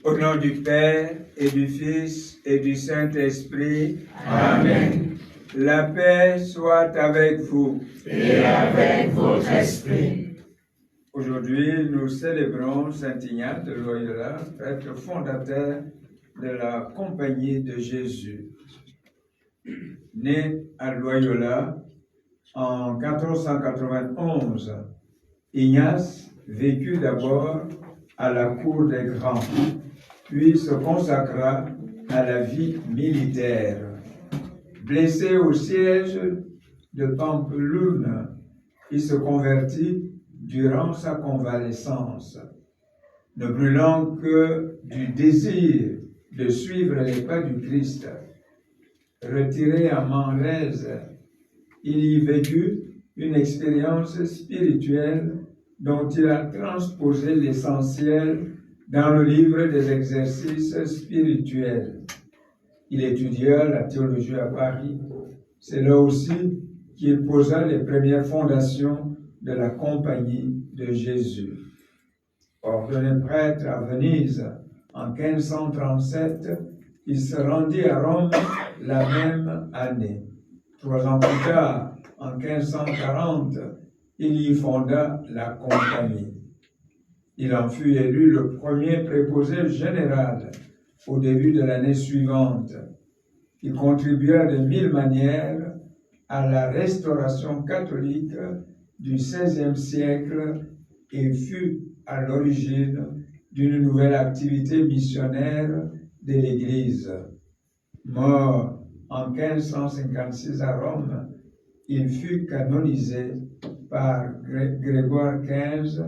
Au nom du Père et du Fils et du Saint-Esprit. Amen. La paix soit avec vous. Et avec votre esprit. Aujourd'hui, nous célébrons Saint Ignace de Loyola, prêtre fondateur de la Compagnie de Jésus. Né à Loyola en 1491, Ignace vécut d'abord à la cour des grands, puis se consacra à la vie militaire. Blessé au siège de Pampelune, il se convertit durant sa convalescence. Ne brûlant que du désir de suivre les pas du Christ, retiré à Manrese, il y vécut une expérience spirituelle dont il a transposé l'essentiel dans le livre des exercices spirituels. Il étudia la théologie à Paris. C'est là aussi qu'il posa les premières fondations de la Compagnie de Jésus. Ordonné prêtre à Venise en 1537, il se rendit à Rome la même année. 3 ans plus tard, en 1540, il y fonda la Compagnie. Il en fut élu le premier préposé général au début de l'année suivante. Il contribua de 1000 manières à la restauration catholique du XVIe siècle et fut à l'origine d'une nouvelle activité missionnaire de l'Église. Mort en 1556 à Rome, il fut canonisé par Grégoire XV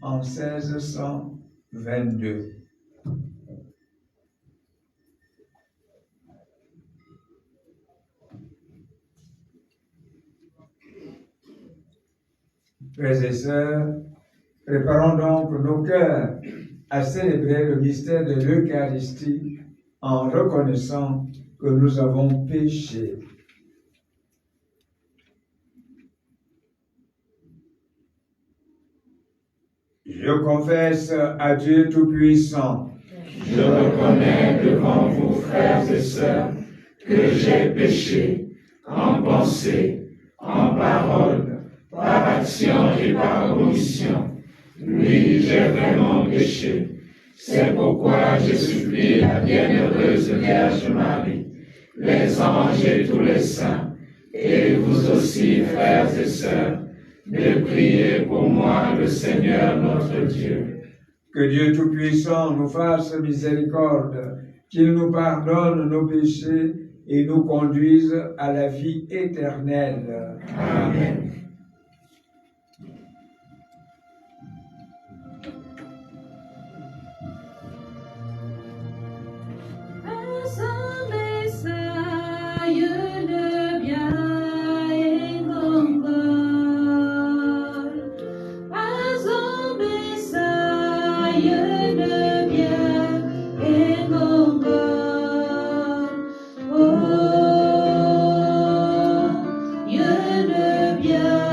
en 1622. Frères et sœurs, préparons donc nos cœurs à célébrer le mystère de l'Eucharistie en reconnaissant que nous avons péché. Je confesse à Dieu Tout-Puissant. Je reconnais devant vous, frères et sœurs, que j'ai péché en pensée, en parole, par action et par omission. Oui, j'ai vraiment péché. C'est pourquoi je supplie la bienheureuse Vierge Marie, les anges et tous les saints, et vous aussi, frères et sœurs, de prier pour moi, le Seigneur notre Dieu. Que Dieu Tout-Puissant nous fasse miséricorde, qu'il nous pardonne nos péchés et nous conduise à la vie éternelle. Amen. Yeah.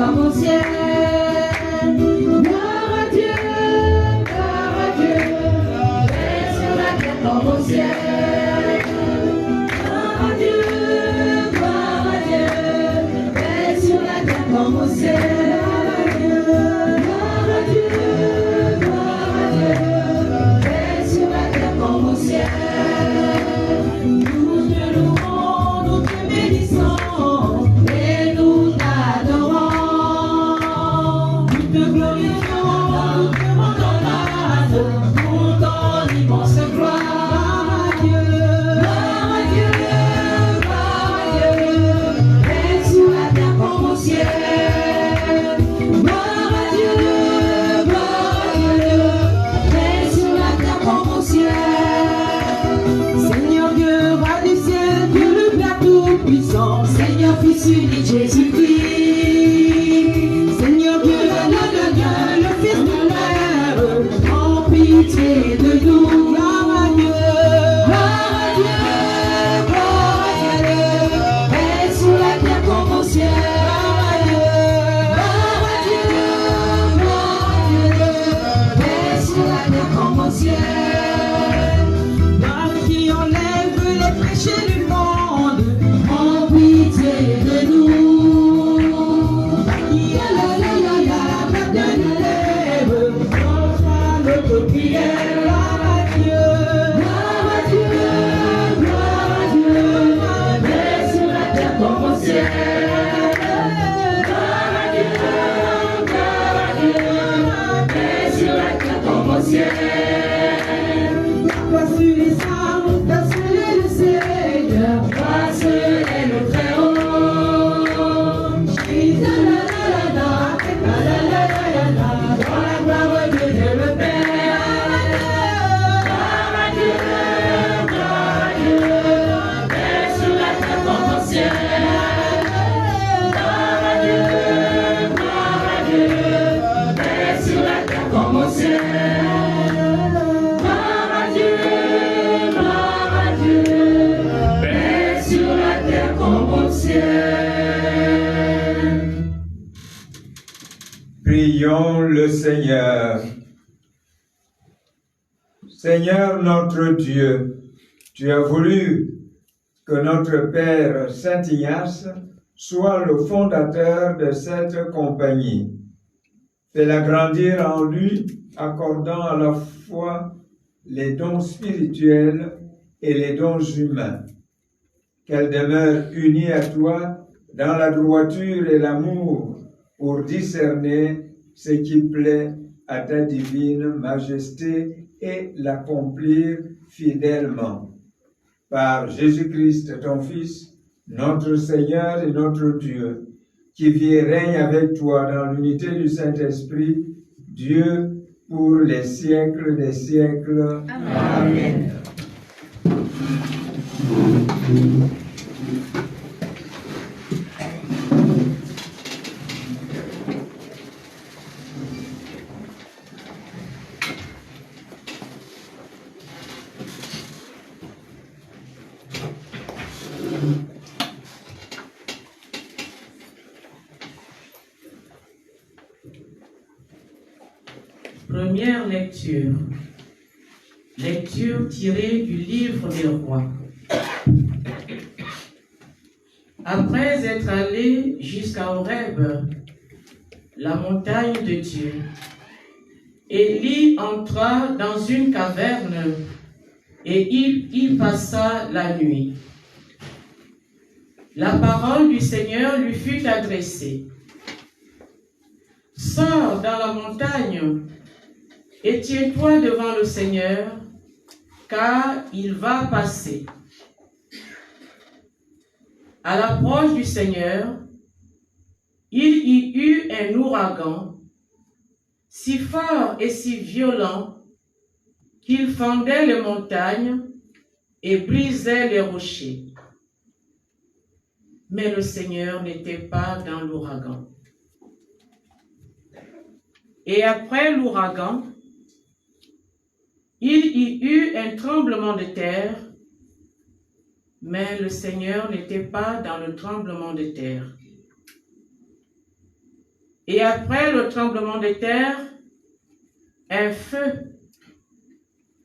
comme au ciel. Gloire à Dieu, paix sur la terre comme au ciel. Gloire à Dieu, paix sur la terre comme au ciel. Gloire à Dieu, paix sur la terre comme au ciel. Nous te louons, nous te bénissons et nous t'adorons. Nous te glorifions, nous te rendons grâce pour ton immense gloire. Gloire à Dieu, paix sur la terre comme au ciel. Gloire à Dieu, paix sur la terre comme au ciel. Seigneur Dieu, roi du ciel, Dieu le Père tout-puissant, Seigneur Fils unique Jésus-Christ. Seigneur Dieu, le Fils de l'Ève, en pitié de nous. Gloire à Dieu, paix sur la terre comme au ciel. Gloire à Dieu, paix sur la terre comme au ciel. Par qui enlève les péchés du monde, en pitié de nous. Par qui peuple de l'élève, enfin notre prière. Gloire à Dieu, paix sur la terre comme au ciel. Gloire à Dieu, paix sur la terre comme au ciel. Passe les armes, passe le Seigneur, passe le Très-Haut. Dans la gloire de Dieu le Père. Gloire à Dieu, paix sur la terre comme au ciel. Gloire à Dieu, paix sur la terre comme au ciel. Gloire à Dieu, paix sur la terre comme au ciel. Prions le Seigneur. Seigneur notre Dieu, tu as voulu que notre Père Saint Ignace soit le fondateur de cette compagnie. Fais-la grandir en lui, accordant à la fois les dons spirituels et les dons humains. Qu'elle demeure unie à toi dans la droiture et l'amour pour discerner ce qui plaît à ta divine majesté et l'accomplir fidèlement. Par Jésus-Christ, ton Fils, notre Seigneur et notre Dieu, qui vit et règne avec toi dans l'unité du Saint-Esprit, Dieu pour les siècles des siècles. Amen. Première lecture. Lecture tirée du livre des rois. Après être allé jusqu'à Horeb, la montagne de Dieu, Élie entra dans une caverne et il y passa la nuit. La parole du Seigneur lui fut adressée. Sors dans la montagne et tiens-toi devant le Seigneur, car il va passer. À l'approche du Seigneur, il y eut un ouragan, si fort et si violent qu'il fendait les montagnes et brisait les rochers. Mais le Seigneur n'était pas dans l'ouragan. Et après l'ouragan, il y eut un tremblement de terre, mais le Seigneur n'était pas dans le tremblement de terre. Et après le tremblement de terre, un feu.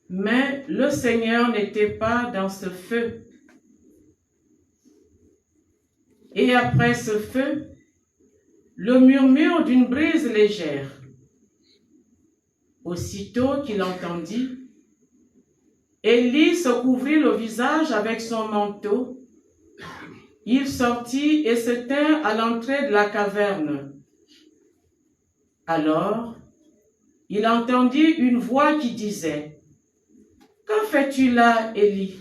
Mais le Seigneur n'était pas dans ce feu. Et après ce feu, le murmure d'une brise légère. Aussitôt qu'il entendit, Élie se couvrit le visage avec son manteau. Il sortit et se tint à l'entrée de la caverne. Alors, il entendit une voix qui disait, « Que fais-tu là, Élie ?»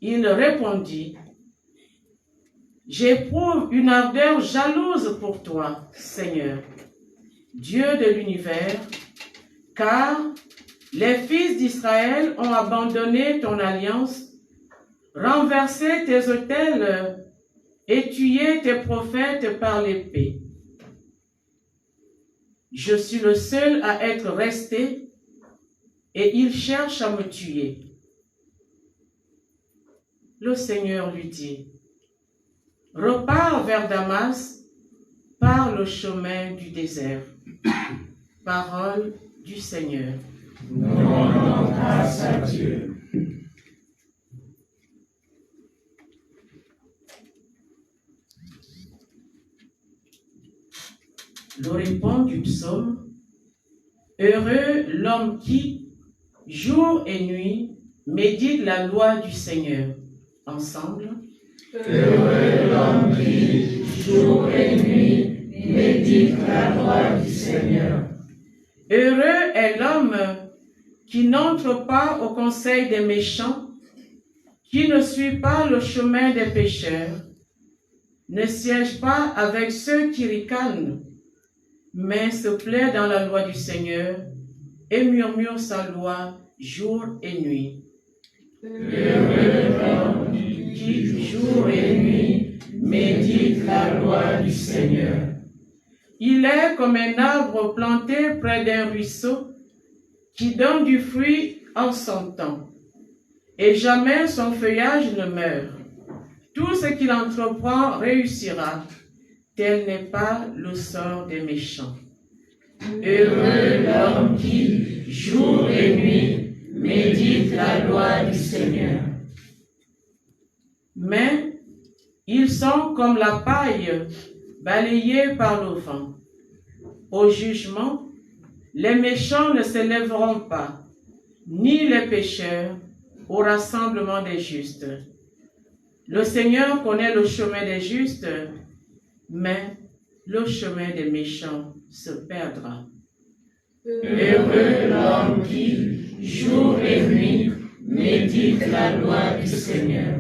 Il répondit, « J'éprouve une ardeur jalouse pour toi, Seigneur, Dieu de l'univers, car les fils d'Israël ont abandonné ton alliance, renversé tes autels et tué tes prophètes par l'épée. Je suis le seul à être resté et ils cherchent à me tuer. » Le Seigneur lui dit, « Repars vers Damas par le chemin du désert. » Parole du Seigneur. Nous rendons grâce à Dieu. Le répond du psaume, « Heureux l'homme qui, jour et nuit, médite la loi du Seigneur. » Ensemble. Heureux l'homme qui, jour et nuit, médite la loi du Seigneur. Heureux est l'homme qui n'entre pas au conseil des méchants, qui ne suit pas le chemin des pécheurs, ne siège pas avec ceux qui ricanent, mais se plaît dans la loi du Seigneur et murmure sa loi jour et nuit. Heureux l'homme qui, jour et nuit, médite la loi du Seigneur. Il est comme un arbre planté près d'un ruisseau qui donne du fruit en son temps, et jamais son feuillage ne meurt. Tout ce qu'il entreprend réussira. Tel n'est pas le sort des méchants. Heureux l'homme qui, jour et nuit, médite la loi du Seigneur. Mais ils sont comme la paille balayée par le vent. Au jugement, les méchants ne se lèveront pas, ni les pécheurs au rassemblement des justes. Le Seigneur connaît le chemin des justes, mais le chemin des méchants se perdra. Heureux l'homme qui, jour et nuit, médite la loi du Seigneur.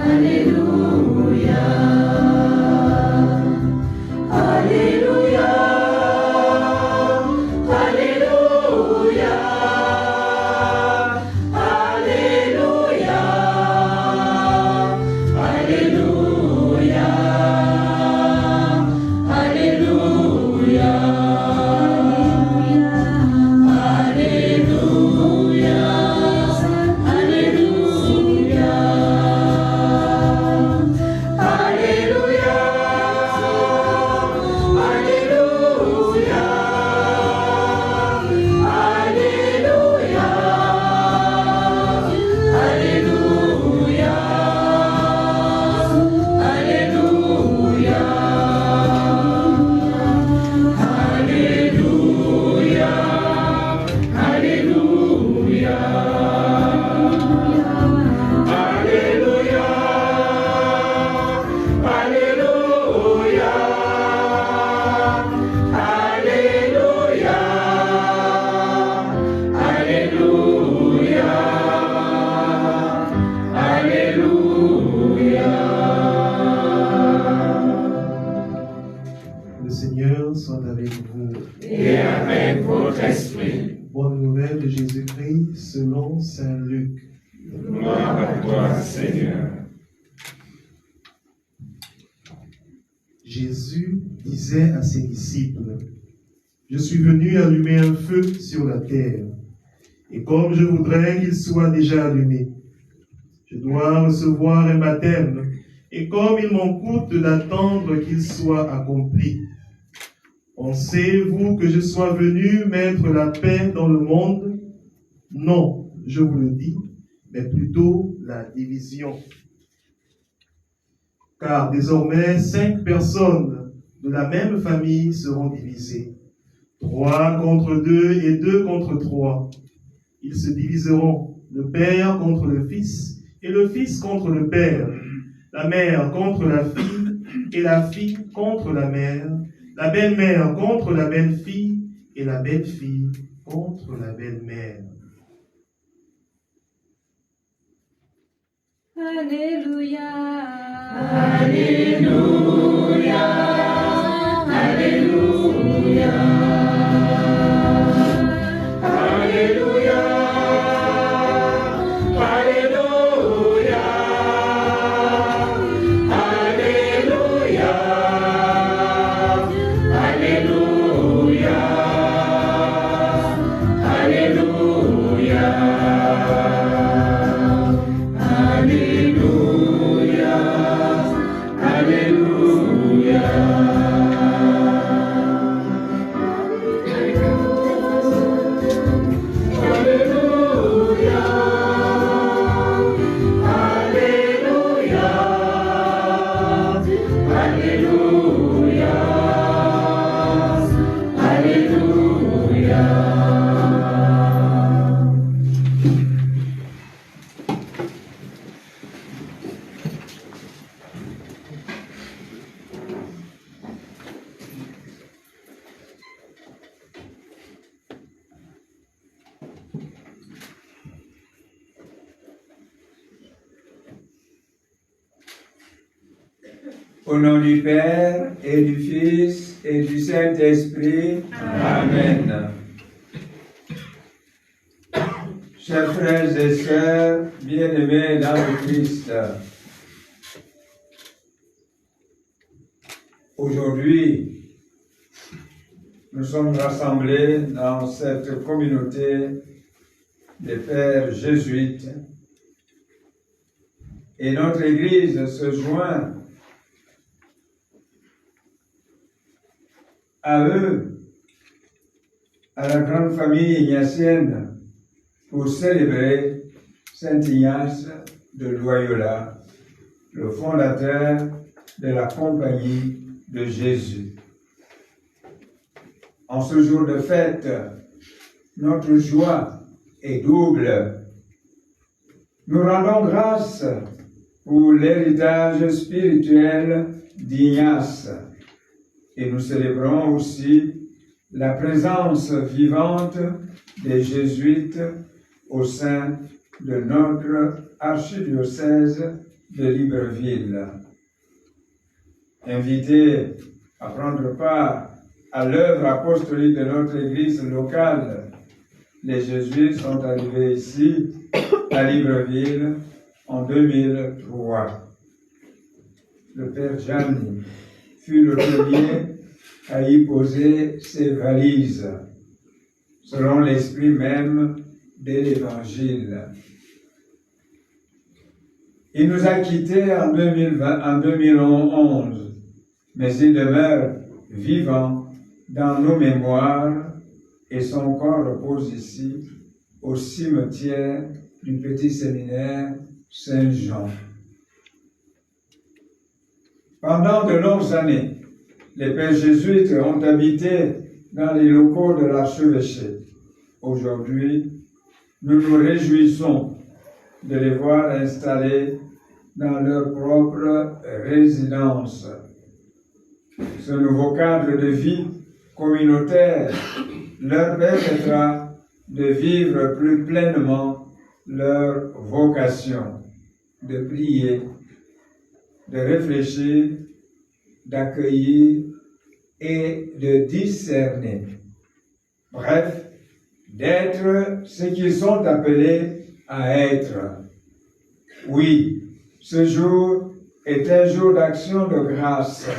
Alléluia, Alléluia. Évangile selon saint Luc. Gloire à toi, Seigneur. Jésus disait à ses disciples, « Je suis venu allumer un feu sur la terre, et comme je voudrais qu'il soit déjà allumé, je dois recevoir un baptême, et comme il m'en coûte d'attendre qu'il soit accompli. Pensez-vous que je sois venu mettre la paix dans le monde? Non, je vous le dis, mais plutôt la division. Car désormais 5 personnes de la même famille seront divisées. 3 contre 2 et 2 contre 3. Ils se diviseront, le père contre le fils et le fils contre le père, la mère contre la fille et la fille contre la mère, la belle-mère contre la belle-fille et la belle-fille contre la belle-mère. Alléluia. Alléluia. Alléluia. Alléluia. Alléluia. Alléluia. Alléluia. Alléluia. Au nom du Père et du Fils et du Saint-Esprit. Amen. Chers frères et sœurs, bien-aimés dans le Christ, aujourd'hui, nous sommes rassemblés dans cette communauté des pères jésuites et notre Église se joint à eux, à la grande famille ignatienne, pour célébrer Saint Ignace de Loyola, le fondateur de la Compagnie de Jésus. En ce jour de fête, notre joie est double. Nous rendons grâce pour l'héritage spirituel d'Ignace et nous célébrons aussi la présence vivante des jésuites au sein de notre archidiocèse de Libreville. Invités à prendre part à l'œuvre apostolique de notre Église locale, les jésuites sont arrivés ici, à Libreville, en 2003. Le Père Gianni fut le premier à y poser ses valises, selon l'esprit même de l'Évangile. Il nous a quittés en 2011, mais il demeure vivant dans nos mémoires et son corps repose ici, au cimetière du petit séminaire Saint-Jean. Pendant de longues années, les pères jésuites ont habité dans les locaux de l'archevêché. Aujourd'hui, nous nous réjouissons de les voir installés dans leur propre résidence. Ce nouveau cadre de vie communautaire leur permettra de vivre plus pleinement leur vocation, de prier, de réfléchir, d'accueillir et de discerner. Bref, d'être ce qu'ils sont appelés à être. Oui, ce jour est un jour d'action de grâce.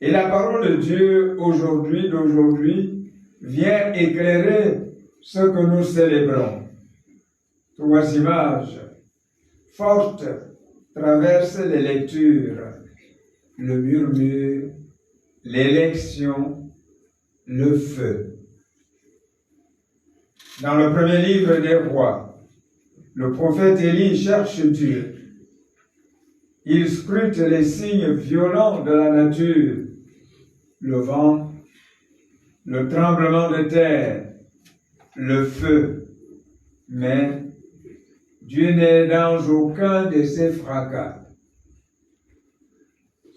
Et la parole de Dieu d'aujourd'hui vient éclairer ce que nous célébrons. 3 images fortes traversent les lectures: le murmure, l'élection, le feu. Dans le premier livre des rois, le prophète Élie cherche Dieu. Il scrute les signes violents de la nature, le vent, le tremblement de terre, le feu. Mais Dieu n'est dans aucun de ces fracas.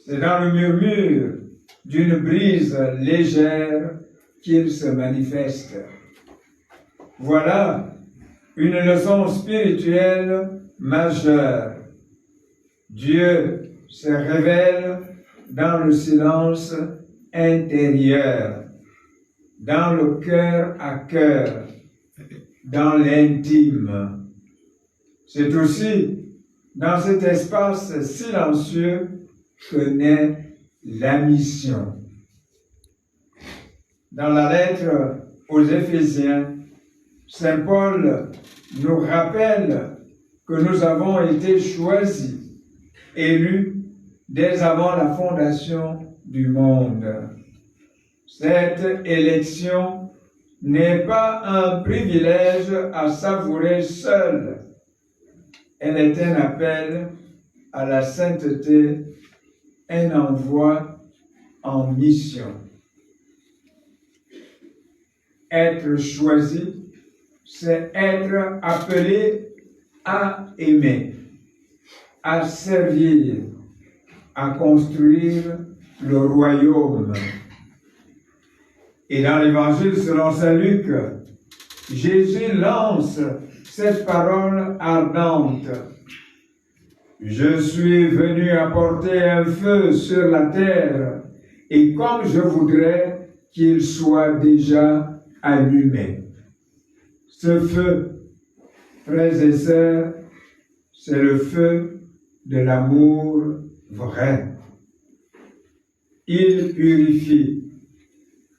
C'est dans le murmure d'une brise légère qu'il se manifeste. Voilà une leçon spirituelle majeure. Dieu se révèle dans le silence intérieur, dans le cœur à cœur, dans l'intime. C'est aussi dans cet espace silencieux que naît la mission. Dans la lettre aux Éphésiens, Saint Paul nous rappelle que nous avons été choisis, élus dès avant la fondation du monde. Cette élection n'est pas un privilège à savourer seul. Elle est un appel à la sainteté, un envoi en mission. Être choisi, c'est être appelé à aimer, à servir, à construire le royaume. Et dans l'Évangile selon saint Luc, Jésus lance cette parole ardente: je suis venu apporter un feu sur la terre, et comme je voudrais qu'il soit déjà allumé. Ce feu, frères et sœurs, c'est le feu de l'amour vrai. Il purifie,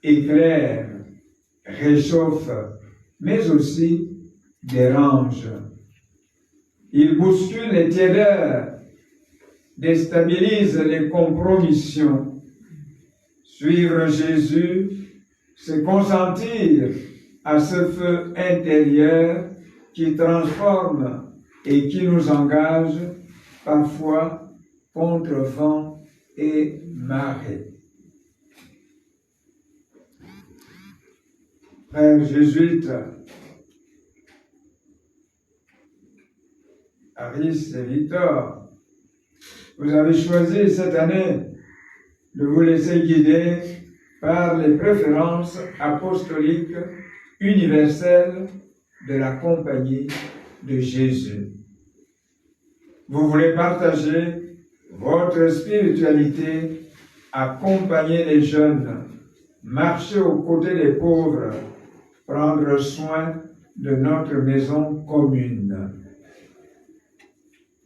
éclaire, réchauffe, mais aussi dérange. Il bouscule les tiédeurs, déstabilise les compromissions. Suivre Jésus, c'est consentir à ce feu intérieur qui transforme et qui nous engage parfois contre vent et marée. Frères jésuites, Aris et Victor, vous avez choisi cette année de vous laisser guider par les préférences apostoliques universelles de la Compagnie de Jésus. Vous voulez partager votre spiritualité, accompagner les jeunes, marcher aux côtés des pauvres, prendre soin de notre maison commune.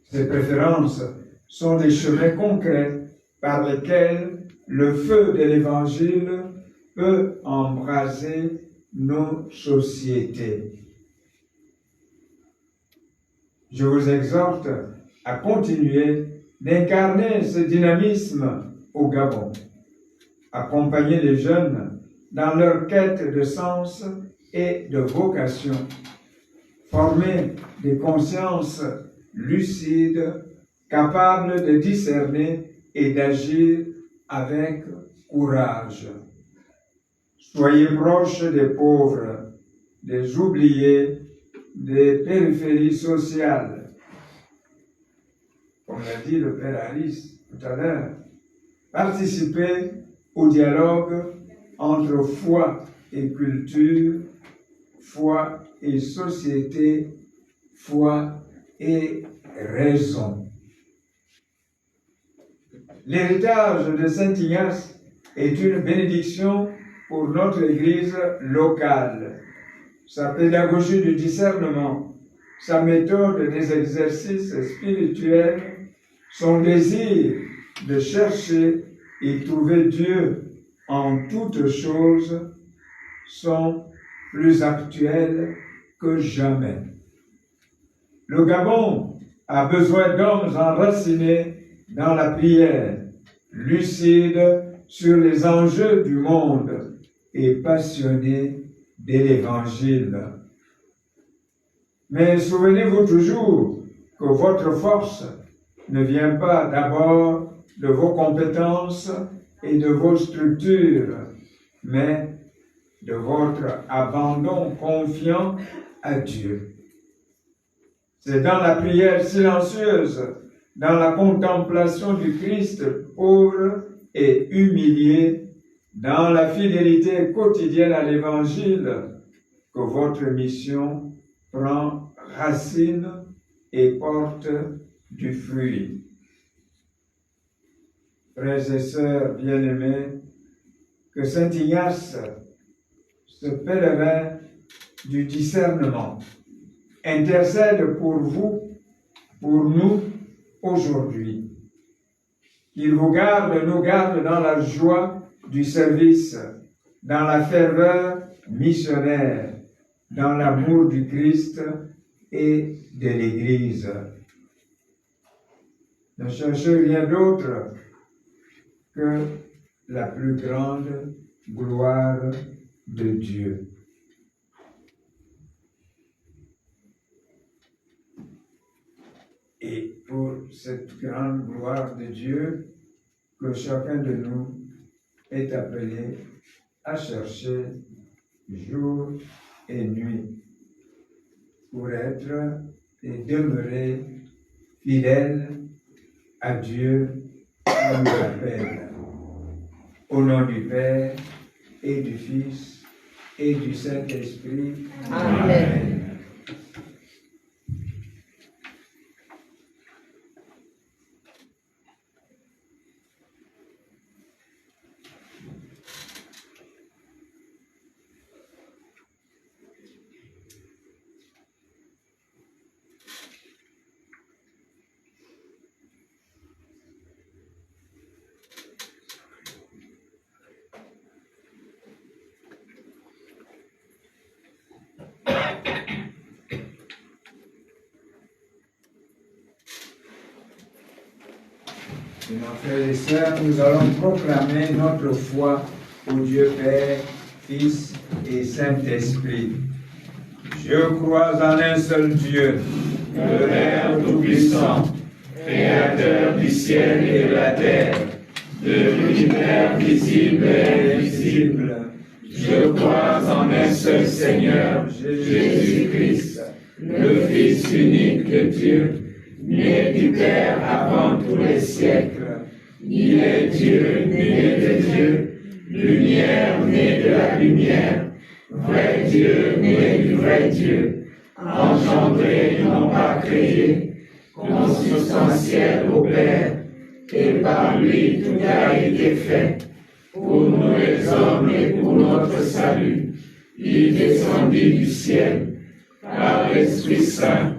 Ces préférences sont des chemins concrets par lesquels le feu de l'Évangile peut embraser nos sociétés. Je vous exhorte à continuer d'incarner ce dynamisme au Gabon, accompagner les jeunes dans leur quête de sens et de vocation, former des consciences lucides, capables de discerner et d'agir avec courage. Soyez proches des pauvres, des oubliés, des périphéries sociales. Comme l'a dit le Père Aris tout à l'heure, participez au dialogue entre foi et culture, foi et société, foi et raison. L'héritage de Saint Ignace est une bénédiction pour notre Église locale. sa pédagogie du discernement, sa méthode des exercices spirituels, son désir de chercher et trouver Dieu en toutes choses sont plus actuels que jamais. Le Gabon a besoin d'hommes enracinés dans la prière, lucides sur les enjeux du monde et passionnés de l'Évangile. Mais souvenez-vous toujours que votre force ne vient pas d'abord de vos compétences et de vos structures, mais de votre abandon confiant à Dieu. C'est dans la prière silencieuse, dans la contemplation du Christ pauvre et humilié, dans la fidélité quotidienne à l'Évangile, que votre mission prend racine et porte du fruit. Frères et sœurs bien-aimés, que Saint Ignace, ce pèlerin du discernement, intercède pour vous, pour nous, aujourd'hui. Qu'il vous garde, nous garde dans la joie du service, dans la ferveur missionnaire, dans l'amour du Christ et de l'Église. Ne cherchez rien d'autre que la plus grande gloire de Dieu. Et pour cette grande gloire de Dieu, que chacun de nous est appelé à chercher jour et nuit pour être et demeurer fidèle à Dieu qui nous appelle. Au nom du Père et du Fils et du Saint-Esprit. Amen. Mes frères et sœurs, nous allons proclamer notre foi au Dieu Père, Fils et Saint-Esprit. Je crois en un seul Dieu, le Père Tout-Puissant, Créateur du ciel et de la terre, de l'univers visible et invisible. Je crois en un seul Seigneur, Jésus-Christ, le Fils unique de Dieu, né du Père avant tous les siècles. Il est Dieu, né de Dieu, lumière née de la lumière, vrai Dieu, né du vrai Dieu, engendré, non pas créé, consubstantiel au Père, et par lui tout a été fait. Pour nous les hommes et pour notre salut, il descendit du ciel, par l'Esprit Saint,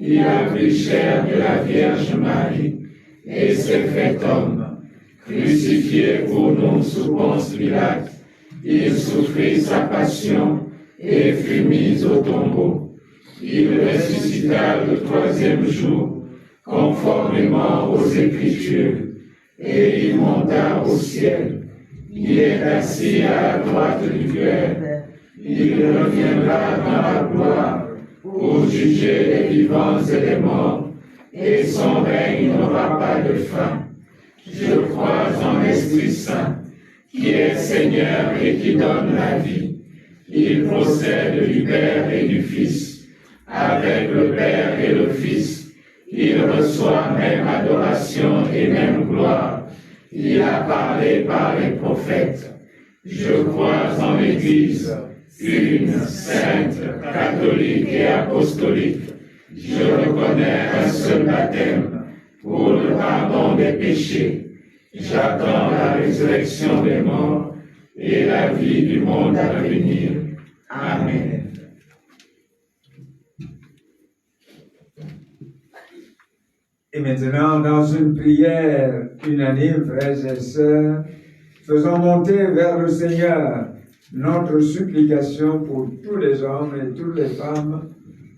il a pris chair de la Vierge Marie, et s'est fait homme. Crucifié pour nous sous Ponce Pilate, il souffrit sa passion et fut mis au tombeau. Il ressuscita le troisième jour, conformément aux Écritures, et il monta au ciel. Il est assis à la droite du Père. Il reviendra dans la gloire pour juger les vivants et les morts, et son règne n'aura pas de fin. Je crois en l'Esprit Saint, qui est Seigneur et qui donne la vie. Il procède du Père et du Fils. Avec le Père et le Fils, il reçoit même adoration et même gloire. Il a parlé par les prophètes. Je crois en l'Église, une, sainte, catholique et apostolique. Je reconnais un seul baptême pour le pardon des péchés. J'attends la résurrection des morts et la vie du monde à venir. Amen. Et maintenant, dans une prière unanime, frères et sœurs, faisons monter vers le Seigneur notre supplication pour tous les hommes et toutes les femmes,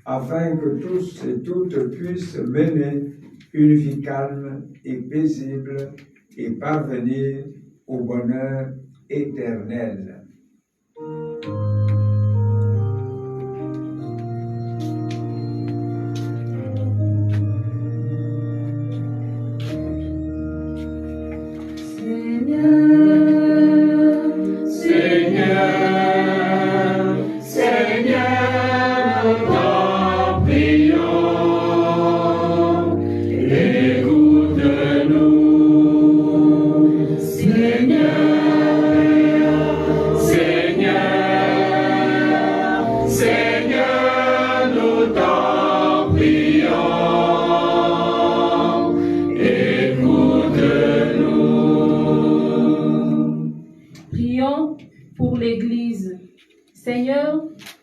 afin que tous et toutes puissent mener une vie calme et paisible et parvenir au bonheur éternel.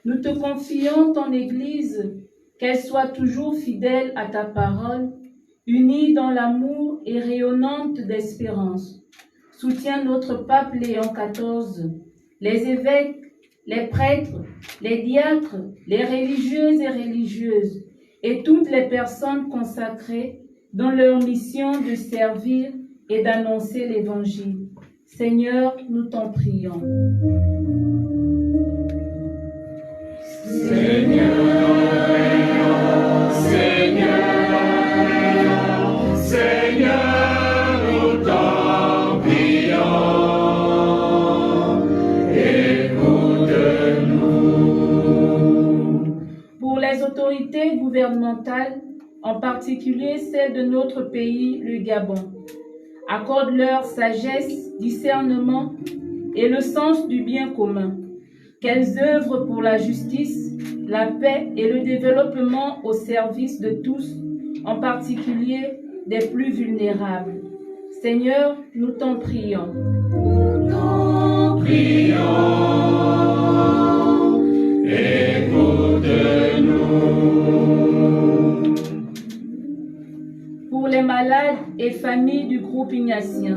Nous te confions ton Église, qu'elle soit toujours fidèle à ta parole, unie dans l'amour et rayonnante d'espérance. Soutiens notre pape Léon XIV, les évêques, les prêtres, les diacres, les religieuses et religieuses, et toutes les personnes consacrées dans leur mission de servir et d'annoncer l'Évangile. Seigneur, nous t'en prions. Seigneur, nous t'en prions, écoute-nous. Pour les autorités gouvernementales, en particulier celles de notre pays, le Gabon, accorde-leur sagesse, discernement et le sens du bien commun. Qu'elles œuvrent pour la justice, la paix et le développement au service de tous, en particulier des plus vulnérables. Seigneur, nous t'en prions. Nous t'en prions, écoute-nous. Pour les malades et familles du groupe ignatien,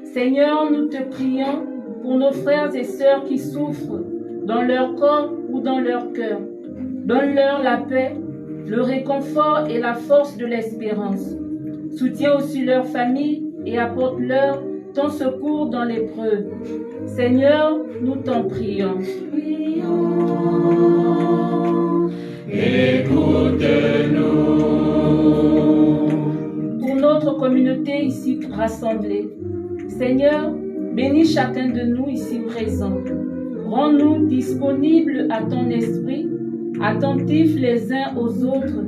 Seigneur, nous te prions pour nos frères et sœurs qui souffrent dans leur corps ou dans leur cœur. Donne-leur la paix, le réconfort et la force de l'espérance. Soutiens aussi leurs familles et apporte-leur ton secours dans l'épreuve. Seigneur, nous t'en prions. Écoute-nous. Pour notre communauté ici rassemblée, Seigneur, bénis chacun de nous ici présents. Rends-nous disponibles à ton esprit, attentifs les uns aux autres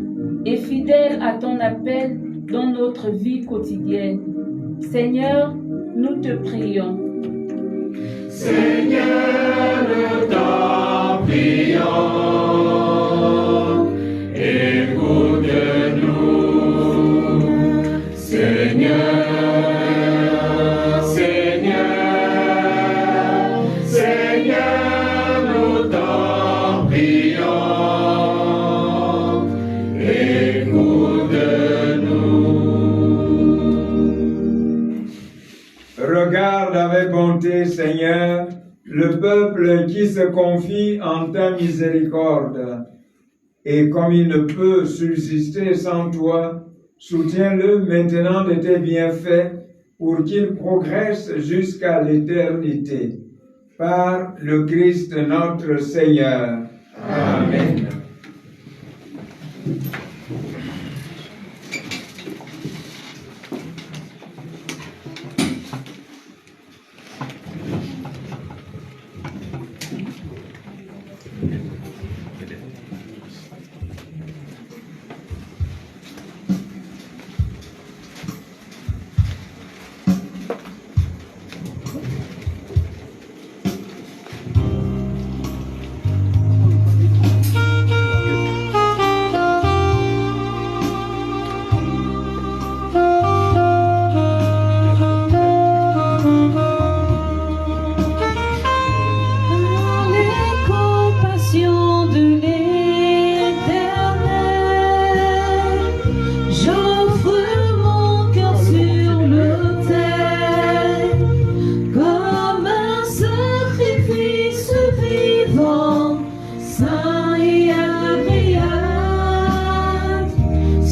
et fidèles à ton appel dans notre vie quotidienne. Seigneur, nous te prions. Seigneur, nous t'en prions, écoute-nous. Seigneur, Regarde avec bonté, Seigneur, le peuple qui se confie en ta miséricorde. Et comme il ne peut subsister sans toi, soutiens-le maintenant de tes bienfaits pour qu'il progresse jusqu'à l'éternité. Par le Christ notre Seigneur. Amen.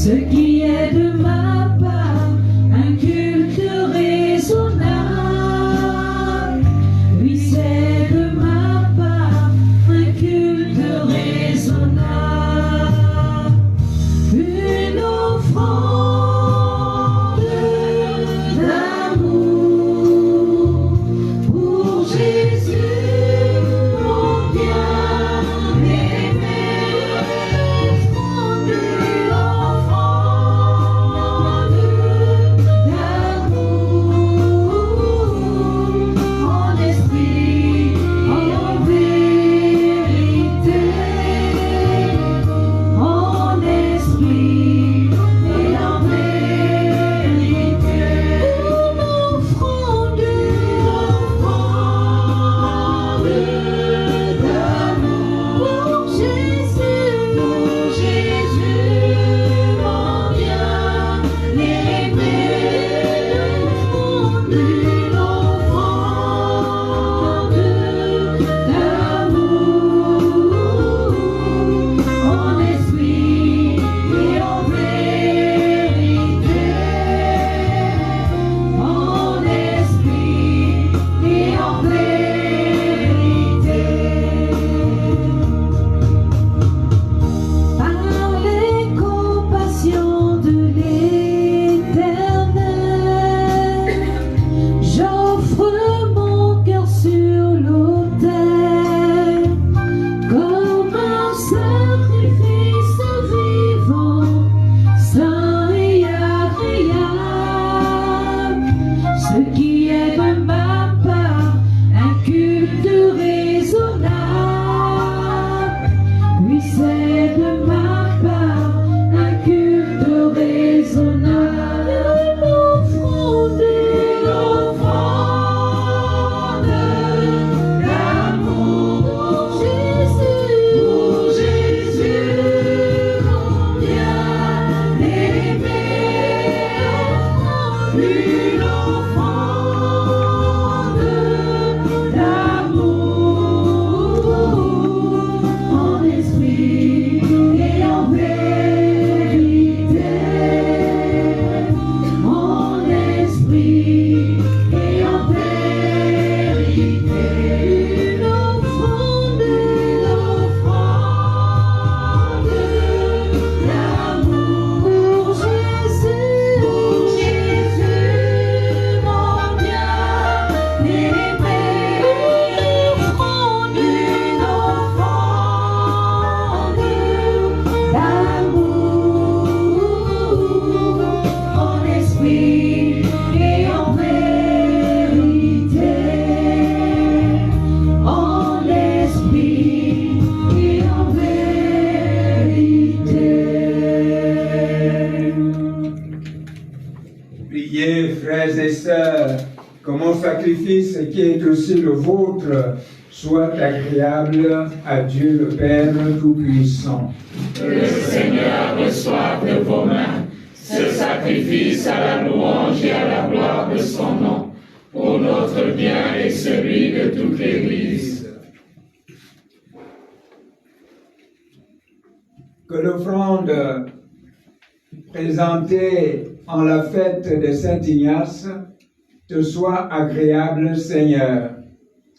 Ce qui est de ma part, un culte raisonnable. Oui, c'est de ma part, un culte raisonnable. Une offrande d'amour pour Jésus, mon bien-aimé. Une offrande d'amour en esprit et en vérité. En esprit et en vérité, une offrande d'amour pour Jésus, mon bien-aimé. Une offrande d'amour en esprit et en vérité, en esprit et en vérité. Par les compassions de l'Éternel, j'offre mon cœur sur l'autel comme un sacrifice vivant, saint et agréable. Ce qui est de ma part, un culte raisonnable. Oui, c'est de ma part, un culte raisonnable. Une offrande d'amour pour Jésus, mon bien-aimé. Une offrande d'amour en esprit et en vérité. En esprit et en vérité. Une offrande d'amour pour Jésus, mon bien-aimé. Une offrande d'amour en esprit et en vérité. En esprit et en vérité. Priez, frères et sœurs, que mon sacrifice qui est aussi le vôtre soit agréable à Dieu le Père Tout-Puissant. Que le Seigneur reçoive de vos mains ce sacrifice à la louange et à la gloire de son nom, pour notre bien et celui de toute l'Église. Que l'offrande présentée en la fête de Saint-Ignace te soit agréable, Seigneur,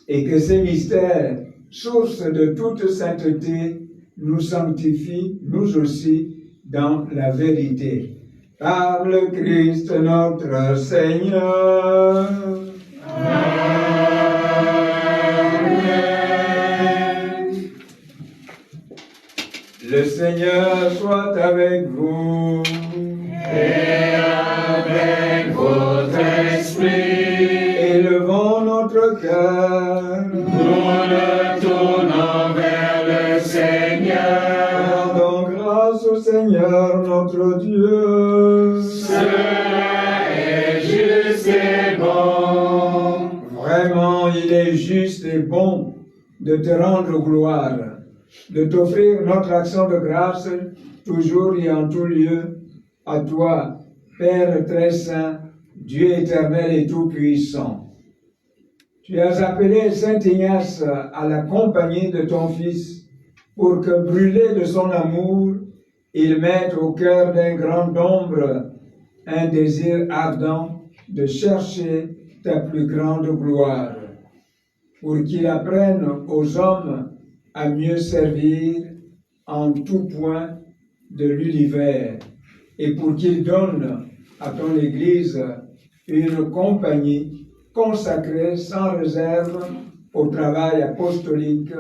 et que ces mystères, source de toute sainteté, nous sanctifient, nous aussi, dans la vérité. Par le Christ notre Seigneur. Amen. Le Seigneur soit avec vous. Et avec votre esprit, Élevons notre cœur. nous le tournons vers le Seigneur. Rendons grâce au Seigneur notre Dieu. Cela est juste et bon. Vraiment, il est juste et bon de te rendre gloire, de t'offrir notre action de grâce, toujours et en tout lieu, à toi, Père très saint, Dieu éternel et tout-puissant. Tu as appelé Saint Ignace à la compagnie de ton Fils, pour que, brûlé de son amour, Ils mettent au cœur d'un grand nombre un désir ardent de chercher ta plus grande gloire, pour qu'ils apprennent aux hommes à mieux servir en tout point de l'univers, et pour qu'ils donnent à ton Église une compagnie consacrée sans réserve au travail apostolique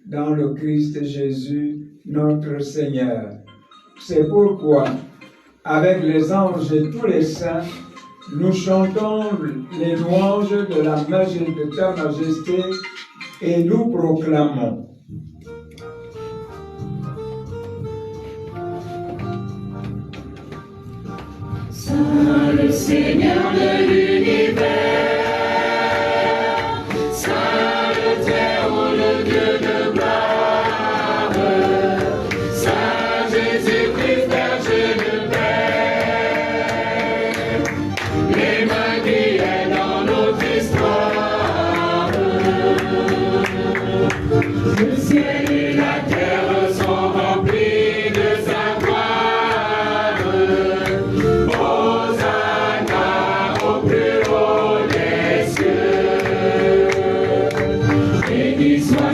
dans le Christ Jésus, notre Seigneur. C'est pourquoi, avec les anges et tous les saints, nous chantons les louanges de ta majesté et nous proclamons. Saint le Seigneur de l'univers, Saint le Très-Haut, le Dieu de gloire, Saint Jésus-Christ, berger de paix, Emmanuel dans notre histoire. Le ciel et la terre sont remplis de sa gloire.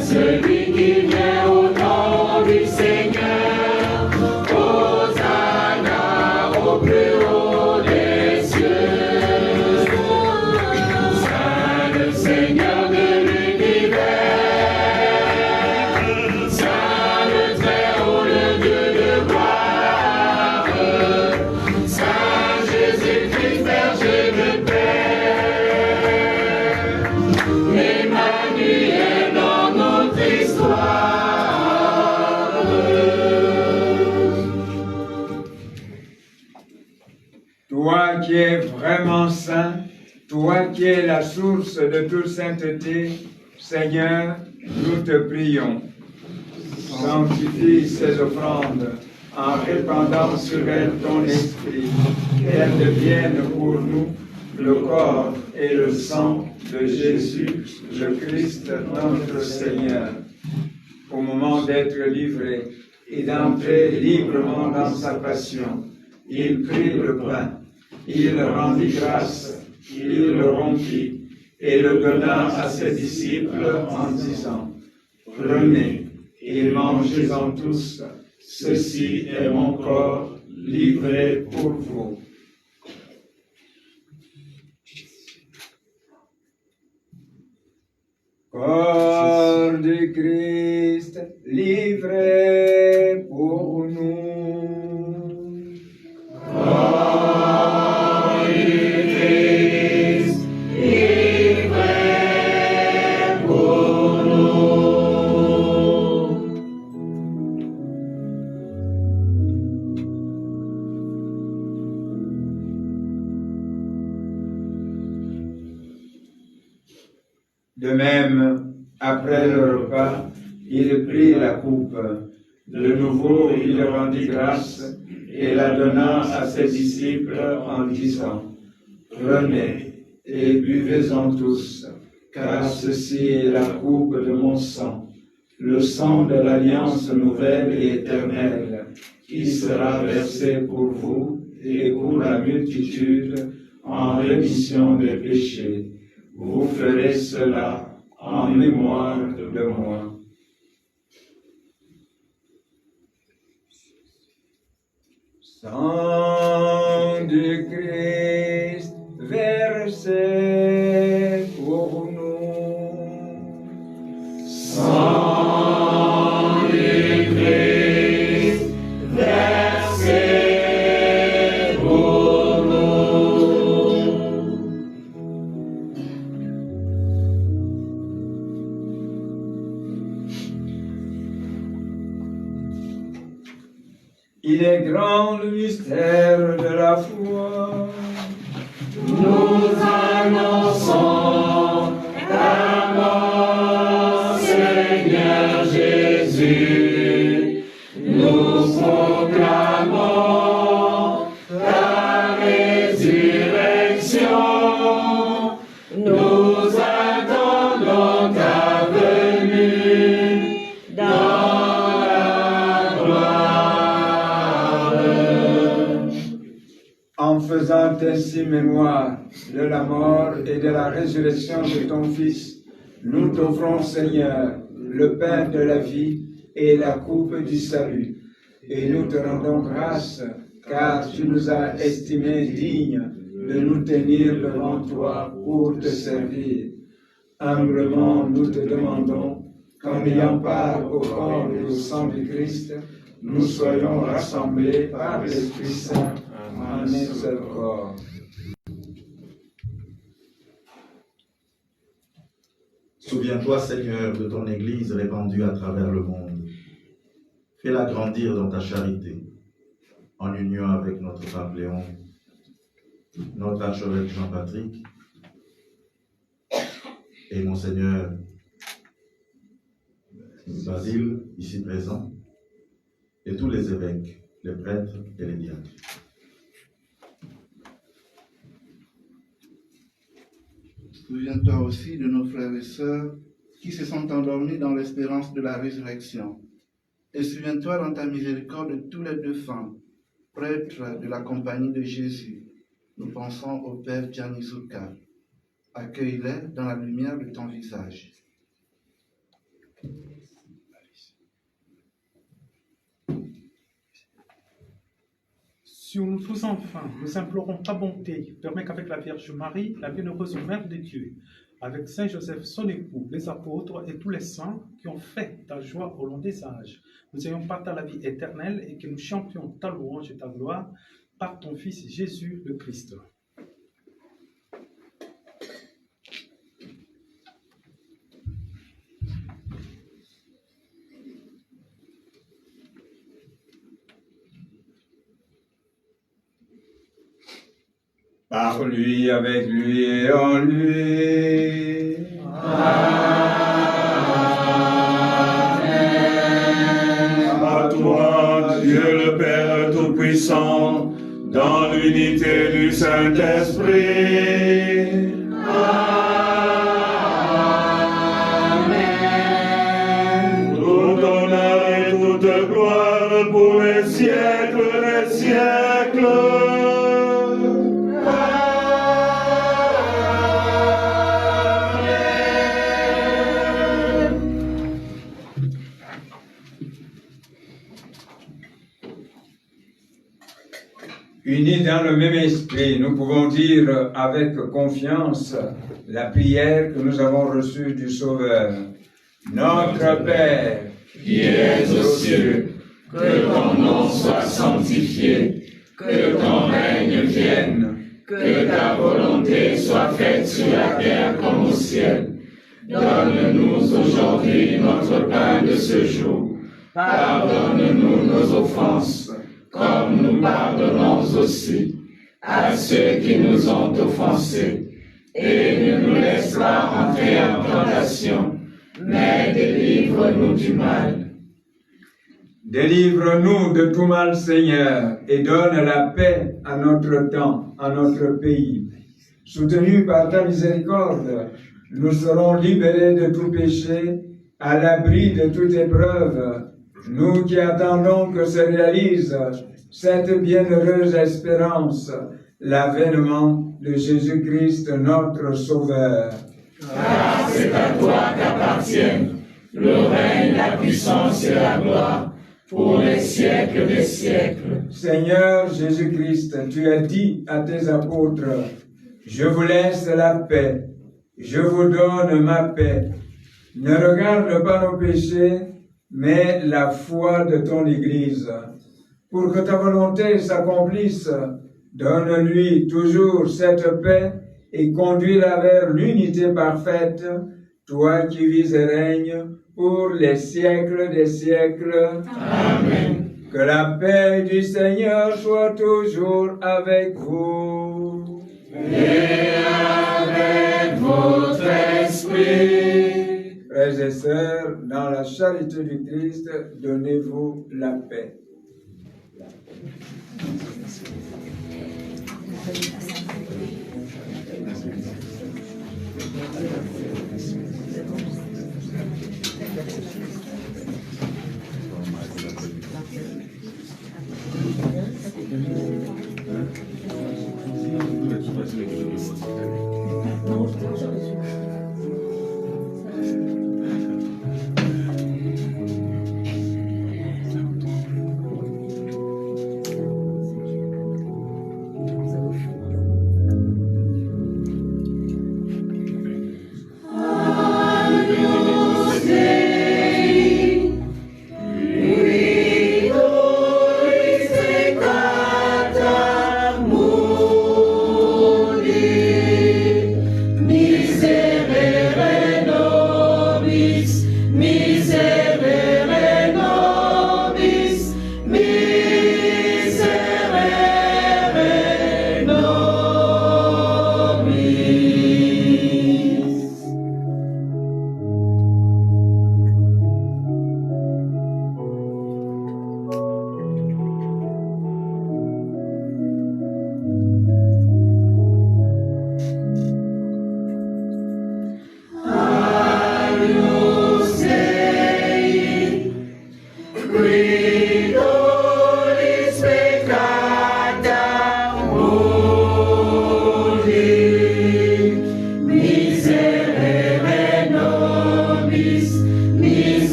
Celui qui vient au nom du Seigneur, Hosanna au plus haut des cieux. Saint le Seigneur de l'univers, Saint le Très-Haut, le Dieu de gloire, Saint Jésus-Christ, berger de paix, Emmanuel dans notre histoire. Toi qui es vraiment saint, toi qui es la source de toute sainteté, Seigneur, nous te prions. Sanctifie ces offrandes en répandant sur elles ton esprit, qu'elles deviennent pour nous le corps et le sang de Jésus, le Christ, notre Seigneur. Au moment d'être livré et d'entrer librement dans sa passion, il prit le pain, il rendit grâce, il le rompit et le donna à ses disciples en disant: Prenez et mangez-en tous, ceci est mon corps livré pour vous. Corps du Christ, livré pour nous. Corps du Christ, livré pour nous. De même, après le repas, il prit la coupe. De nouveau, il rendit grâce et la donna à ses disciples en disant: Prenez et buvez-en tous, car ceci est la coupe de mon sang, le sang de l'alliance nouvelle et éternelle, qui sera versé pour vous et pour la multitude en rémission des péchés. Vous ferez cela en mémoire de moi. Sang du Christ versé pour nous. Sang du Christ versé pour nous. Il est grand le mystère de la foi. Nous annonçons ta mort, Seigneur Jésus. Nous proclamons ta résurrection. Nous attendons ta venue dans la gloire. en faisant ainsi mémoire de la mort et de la résurrection de ton Fils, nous t'offrons, Seigneur, le pain de la vie et la coupe du salut. Et nous te rendons grâce, car tu nous as estimés dignes de nous tenir devant toi pour te servir. Humblement, nous te demandons, qu'en ayant part au corps et au sang du Christ, nous soyons rassemblés par l'Esprit Saint en un seul corps. Souviens-toi, Seigneur, de ton Église répandue à travers le monde. Fais-la grandir dans ta charité, en union avec notre pape Léon, notre archevêque Jean-Patrick et Monseigneur Basile, ici présent, et tous les évêques, les prêtres et les diacres. Souviens-toi aussi de nos frères et sœurs qui se sont endormis dans l'espérance de la résurrection. Et souviens-toi dans ta miséricorde de tous les défunts, prêtres de la compagnie de Jésus. Nous pensons au Père Gianni-Zucca. Accueille-les dans la lumière de ton visage. Sur nous tous enfin, nous implorons ta bonté, permets qu'avec la Vierge Marie, la bienheureuse Mère de Dieu, avec Saint Joseph son époux, les apôtres et tous les saints qui ont fait ta joie au long des âges, nous ayons part à la vie éternelle et que nous chantions ta louange et ta gloire par ton Fils Jésus le Christ. Par lui, avec lui et en lui. Amen. À toi, Dieu le Père Tout-Puissant, dans l'unité du Saint-Esprit. Amen. Tout honneur et toute gloire pour les siècles des siècles. Unis dans le même esprit, nous pouvons dire avec confiance la prière que nous avons reçue du Sauveur. Notre Père, qui es aux cieux, que ton nom soit sanctifié, que ton règne vienne, que ta volonté soit faite sur la terre comme au ciel. Donne-nous aujourd'hui notre pain de ce jour. Pardonne-nous nos offenses, comme nous pardonnons aussi à ceux qui nous ont offensés. Et ne nous laisse pas entrer en tentation, mais délivre-nous du mal. Délivre-nous de tout mal, Seigneur, et donne la paix à notre temps, à notre pays. Soutenus par ta miséricorde, nous serons libérés de tout péché, à l'abri de toute épreuve, nous qui attendons que se réalise cette bienheureuse espérance, l'avènement de Jésus-Christ, notre Sauveur. Car c'est à toi qu'appartiennent le règne, la puissance et la gloire, pour les siècles des siècles. Seigneur Jésus-Christ, tu as dit à tes apôtres, « Je vous laisse la paix, je vous donne ma paix. Ne regarde pas nos péchés, mais la foi de ton Église. Pour que ta volonté s'accomplisse, donne-lui toujours cette paix et conduis-la vers l'unité parfaite, toi qui vis et règnes pour les siècles des siècles. Amen. Que la paix du Seigneur soit toujours avec vous. Et avec votre esprit. Frères et sœurs, dans la charité du Christ, donnez-vous la paix.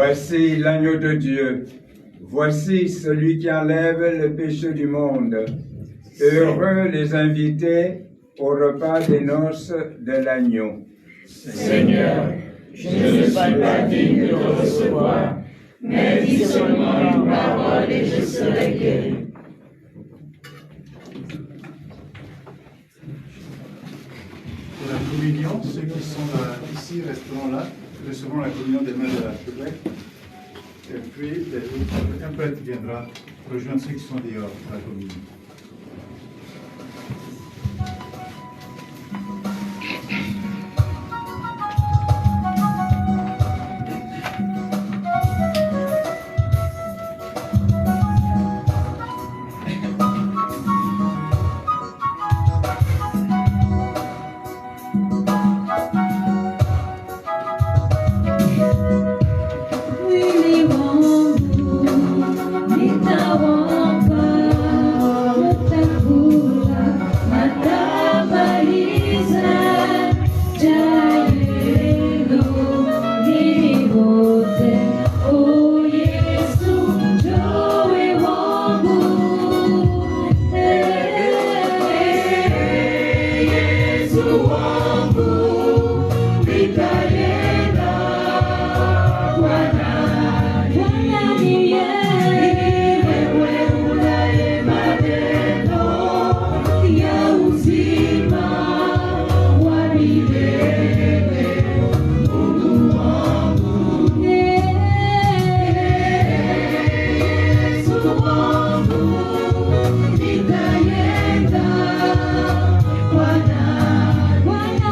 Voici l'agneau de Dieu. Voici celui qui enlève le péché du monde. Heureux les invités au repas des noces de l'agneau. Seigneur, je ne suis pas digne de te recevoir, mais dis seulement une parole et je serai guéri. Pour la communion, ceux qui sont là, ici resteront là, recevront la communion des mains de l'archevêque. Et puis, un prêtre viendra rejoindre ceux qui sont dehors pour la communion. Bwana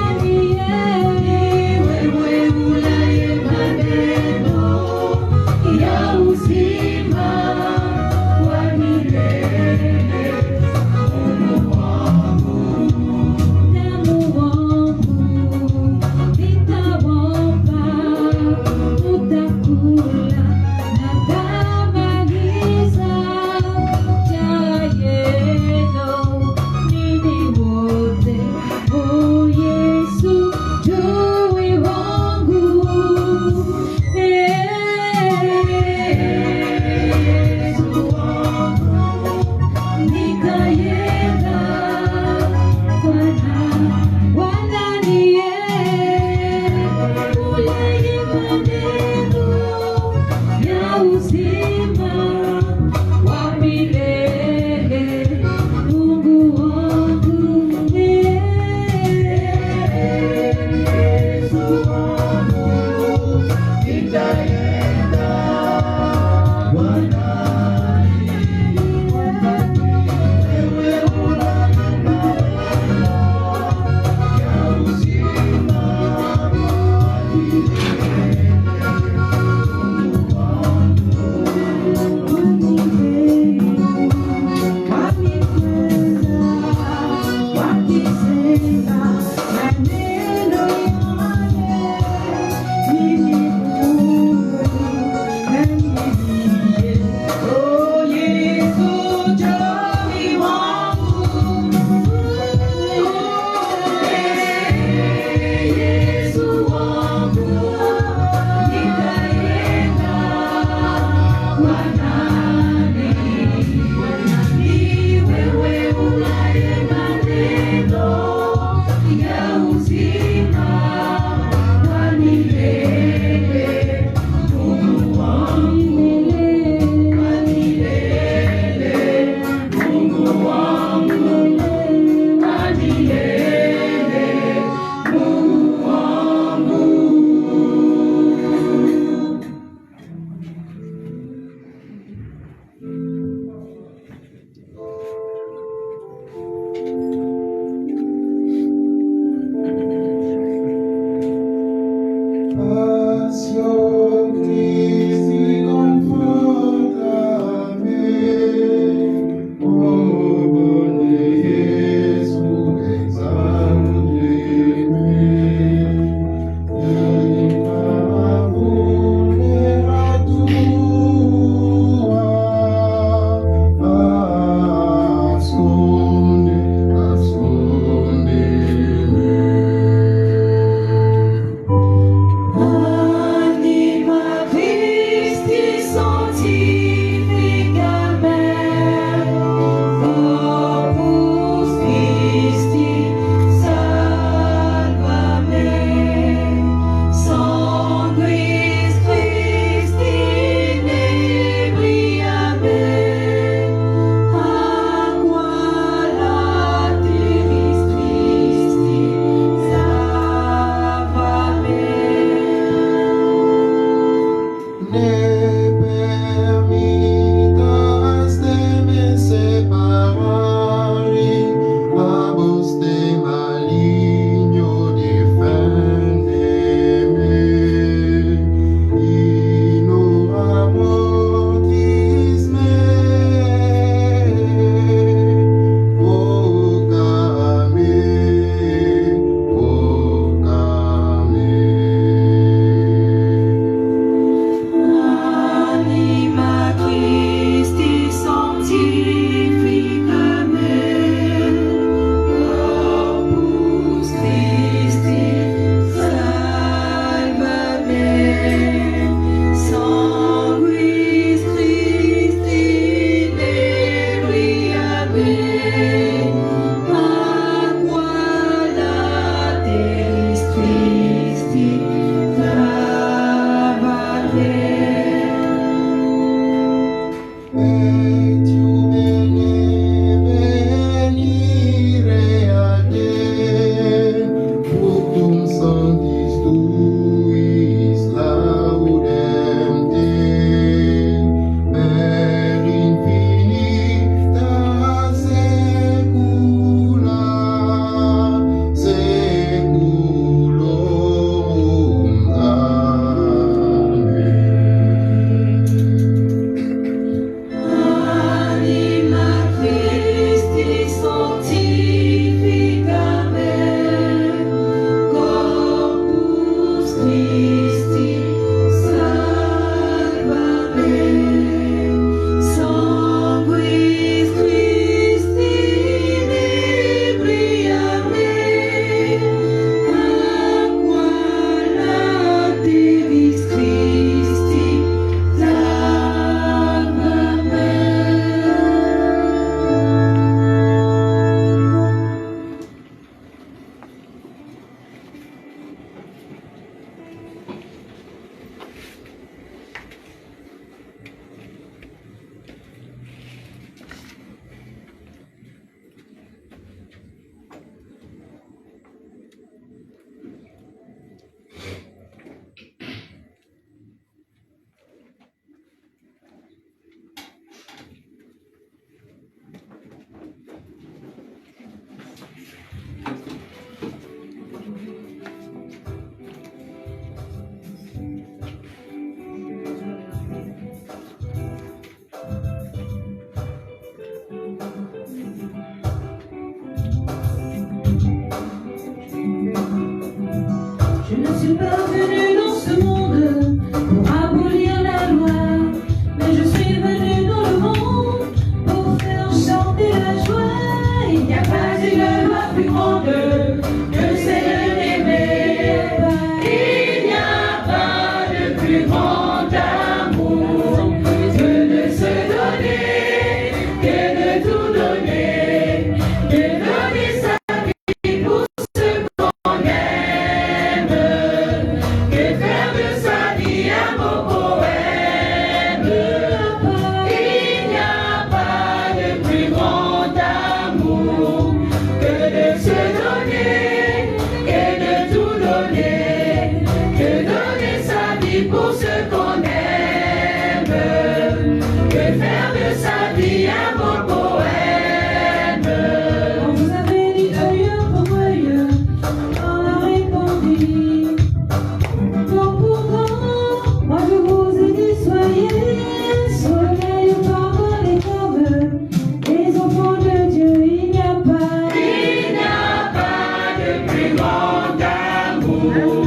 d'amour,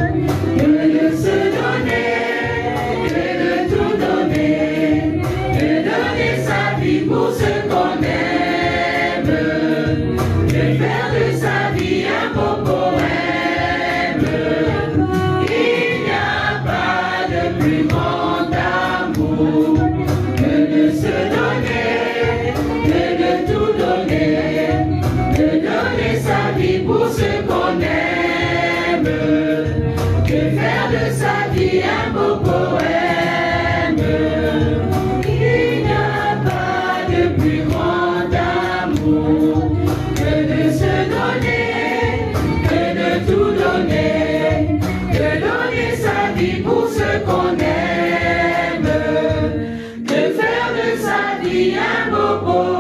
que de se donner, que de tout donner, de donner sa vie pour ce qu'on aime, de faire de sa vie un beau poème. Il n'y a pas de plus grand amour que de se donner, que de tout donner, de donner sa vie pour ce qu'on aime, de faire de sa vie un beau poème. Il n'y a pas de plus grand amour que de se donner, que de tout donner, de donner sa vie pour ce qu'on aime, de faire de sa vie un beau poème.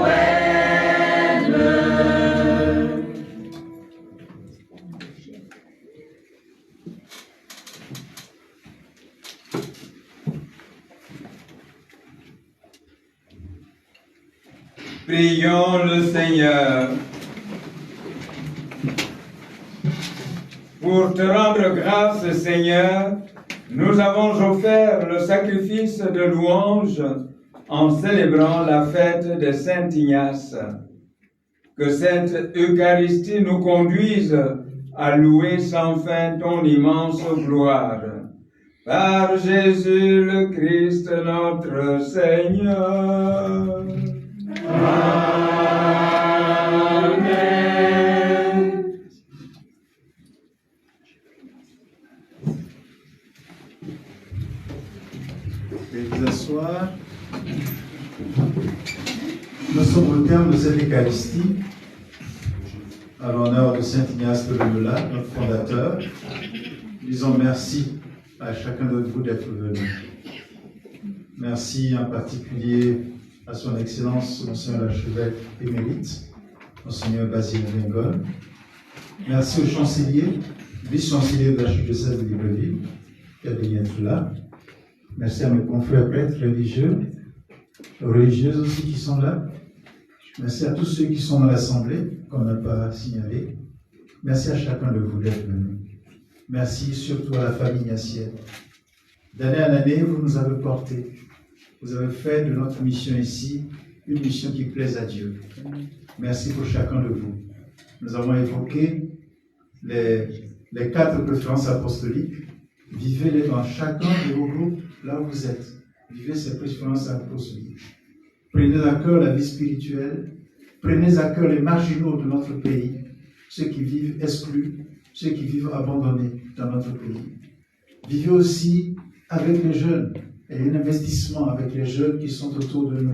Prions le Seigneur. Pour te rendre grâce, Seigneur, nous avons offert le sacrifice de louange en célébrant la fête de Saint Ignace. Que cette Eucharistie nous conduise à louer sans fin ton immense gloire. Par Jésus le Christ notre Seigneur. Amen. Veuillez vous asseoir. Nous sommes au terme de cette Eucharistie, à l'honneur de Saint Ignace de Loyola, notre fondateur. Disons merci à chacun d'entre vous d'être venu. Merci en particulier à son Excellence, Monseigneur l'archevêque émérite, Monseigneur Basile Ringol. Merci au chancelier, vice-chancelier de l'archidiocèse de Libreville, qui a daigné être là. Merci à mes confrères prêtres religieux, aux religieuses aussi qui sont là. Merci à tous ceux qui sont dans l'Assemblée, qu'on n'a pas signalé. Merci à chacun de vous d'être venu. Merci surtout à la famille ignatienne. D'année en année, vous nous avez portés. Vous avez fait de notre mission ici une mission qui plaise à Dieu. Merci pour chacun de vous. Nous avons évoqué les 4 préférences apostoliques. Vivez-les dans chacun de vos groupes, là où vous êtes. Vivez ces préférences apostoliques. Prenez à cœur la vie spirituelle. Prenez à cœur les marginaux de notre pays, ceux qui vivent exclus, ceux qui vivent abandonnés dans notre pays. Vivez aussi avec les jeunes. Et un investissement avec les jeunes qui sont autour de nous,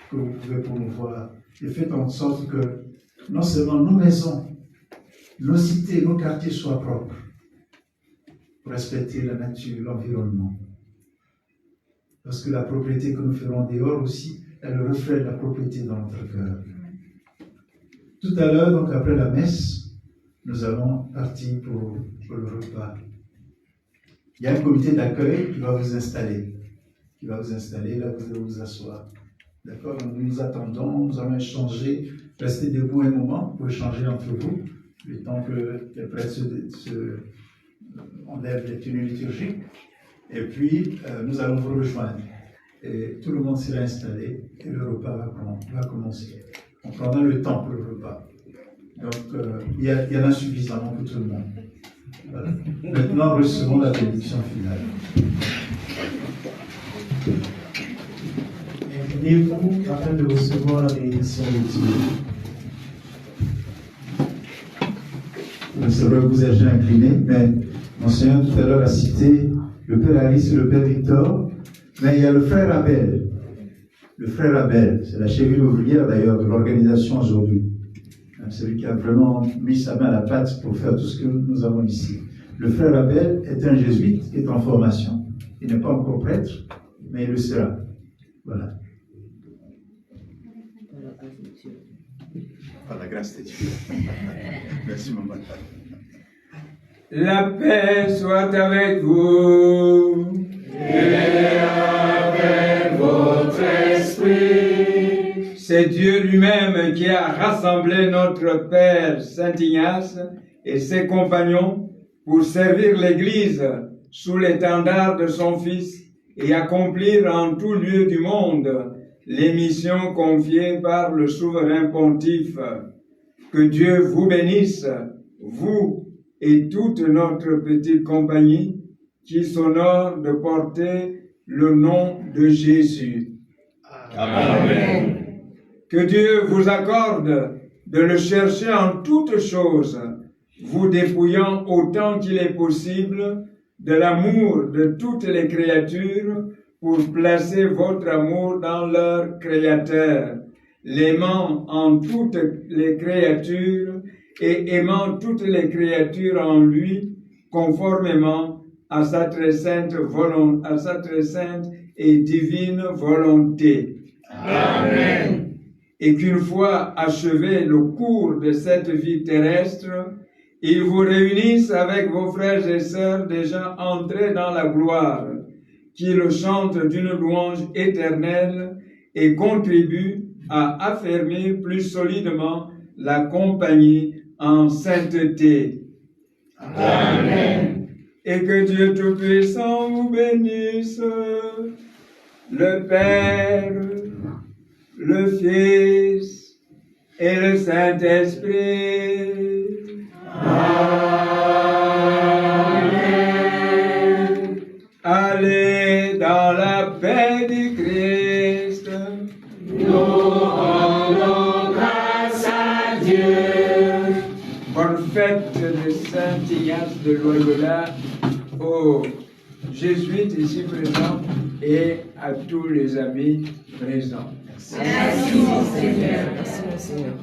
que vous pouvez promouvoir. Et faites en sorte que non seulement nos maisons, nos cités, nos quartiers soient propres, pour respecter la nature, l'environnement. Parce que la propriété que nous ferons dehors aussi, elle reflète la propriété dans notre cœur. Tout à l'heure, donc après la messe, nous allons partir pour le repas. Il y a un comité d'accueil qui va vous installer. Là vous allez vous asseoir. D'accord? Nous nous attendons, nous allons échanger, rester debout un moment pour échanger entre vous, le temps que les prêtres enlèvent les tenues liturgiques. Et puis, nous allons vous rejoindre. Et tout le monde sera installé et le repas va commencer. On prendra le temps pour le repas. Donc, il y en a suffisamment pour tout le monde. Voilà. Maintenant, recevons la bénédiction finale. Inclinez-vous afin de recevoir la bénédiction de Dieu. C'est vrai que vous êtes déjà incliné, mais Monseigneur tout à l'heure a cité le Père Alice et le Père Victor, mais il y a le Frère Abel. Le Frère Abel, c'est la cheville ouvrière d'ailleurs de l'organisation aujourd'hui. C'est lui qui a vraiment mis sa main à la pâte pour faire tout ce que nous avons ici. Le Frère Abel est un jésuite qui est en formation. Il n'est pas encore prêtre, mais il le sera. Voilà. Par la grâce de Dieu. Merci, maman. La paix soit avec vous. Et avec votre esprit. C'est Dieu lui-même qui a rassemblé notre Père Saint Ignace et ses compagnons pour servir l'Église sous l'étendard de son Fils et accomplir en tout lieu du monde les missions confiées par le souverain pontife. Que Dieu vous bénisse, vous et toute notre petite compagnie qui s'honore de porter le nom de Jésus. Amen. Que Dieu vous accorde de le chercher en toutes choses, vous dépouillant autant qu'il est possible de l'amour de toutes les créatures pour placer votre amour dans leur Créateur, l'aimant en toutes les créatures et aimant toutes les créatures en lui, conformément à sa très sainte et divine volonté. Amen. Et qu'une fois achevé le cours de cette vie terrestre, il vous réunisse avec vos frères et sœurs déjà entrés dans la gloire, qui le chantent d'une louange éternelle et contribuent à affermir plus solidement la compagnie en sainteté. Amen. Et que Dieu Tout-Puissant vous bénisse, le Père, le Fils et le Saint-Esprit. Amen. Allez dans la paix du Christ. Nous rendons grâce à Dieu. Bonne fête de Saint Ignace de Loyola aux jésuites ici présents et à tous les amis présents. Merci, mon Seigneur. Merci, mon Seigneur.